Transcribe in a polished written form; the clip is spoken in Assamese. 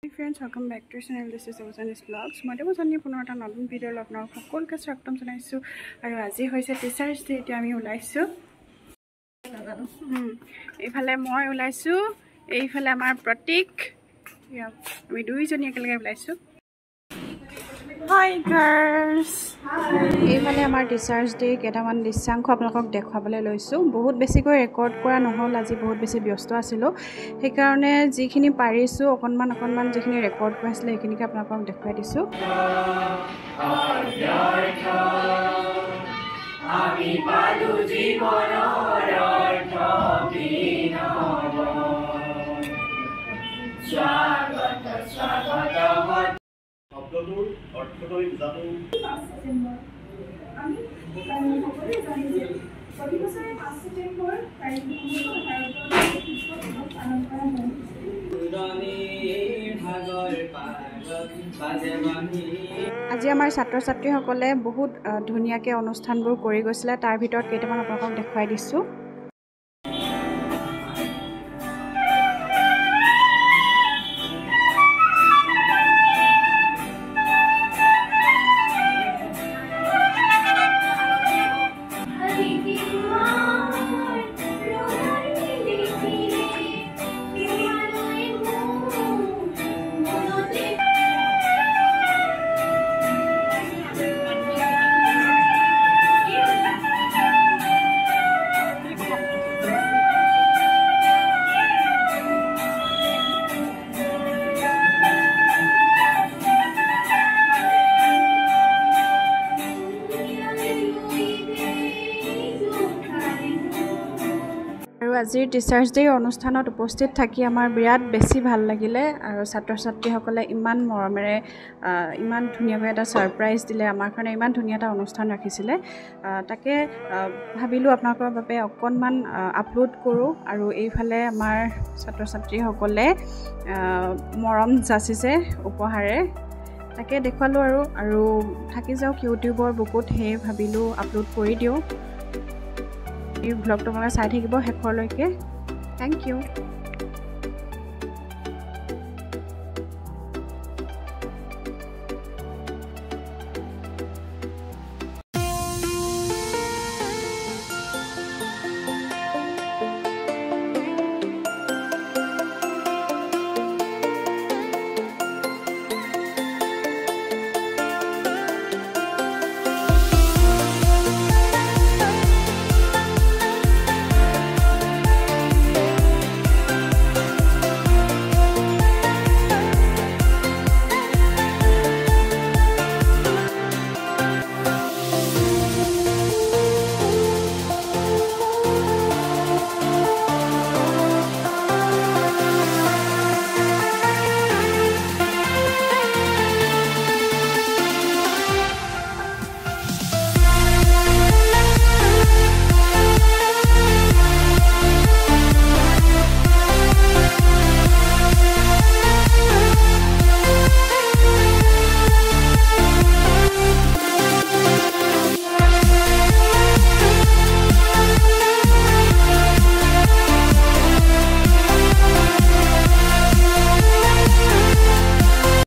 Hi friends, welcome back to our channel. This is Ozanis Vlogs. মই বজনী পুনৰ এটা নতুন ভিডিঅ' লগ আপোনালোক সকলোকে স্বাগতম জনাইছো আৰু আজি হৈছে টিচাৰ্ছ ডে। এতিয়া আমি ওলাইছো এইফালে মই ওলাইছো, এইফালে আমাৰ প্ৰতীক, আমি দুইজনী একেলগে ওলাইছো। Hi girls. এইফালে আমাৰ টিচাৰ্ছ ডে কেইটামান দৃশ্যাংশ আপোনালোকক দেখুৱাবলৈ লৈছো। বহুত বেছিকৈ ৰেকৰ্ড কৰা নহ'ল, আজি বহুত বেছি ব্যস্ত আছিলো, সেইকাৰণে যিখিনি পাৰিছো অকণমান যিখিনি ৰেকৰ্ড কৰিছিলে সেইখিনিকে আপোনালোকক দেখুৱাই দিছো। আমি পালো জীৱনৰ অৰ্থ বিনব, স্বাগত স্বাগত শব্দটোৰ অৰ্থলৈ বুজাটো আমি সকলোৱে জানো যে প্ৰতি বছৰে 5 ছেপ্টেম্বৰ তাৰিখটো পালন কৰা হয়। আজি আমাৰ ছাত্ৰ ছাত্ৰীসকলে বহুত ধুনীয়াকৈ অনুষ্ঠানবোৰ কৰি গৈছিলে, তাৰ ভিতৰত কেইটামান আপোনালোকক দেখুৱাই দিছোঁ। আজিৰ টিচাৰ্ছ ডে অনুষ্ঠানত উপস্থিত থাকি আমাৰ বিৰাট বেছি ভাল লাগিলে আৰু ছাত্ৰ ছাত্ৰীসকলে ইমান মৰমেৰে ইমান ধুনীয়াকৈ এটা ছাৰপ্ৰাইজ দিলে, আমাৰ কাৰণে ইমান ধুনীয়া এটা অনুষ্ঠান ৰাখিছিলে। তাকে ভাবিলোঁ আপোনালোকৰ বাবে অকণমান আপলোড কৰোঁ। আৰু এইফালে আমাৰ ছাত্ৰ ছাত্ৰীসকলে মৰম যাচিছে উপহাৰে, তাকে দেখুৱালোঁ আৰু থাকি যাওক ইউটিউবৰ বুকুত, সেয়ে ভাবিলোঁ আপলোড কৰি দিওঁ। এই ভ্লগটো আপোনালোকে চাই থাকিব শেষলৈকে। Thank U.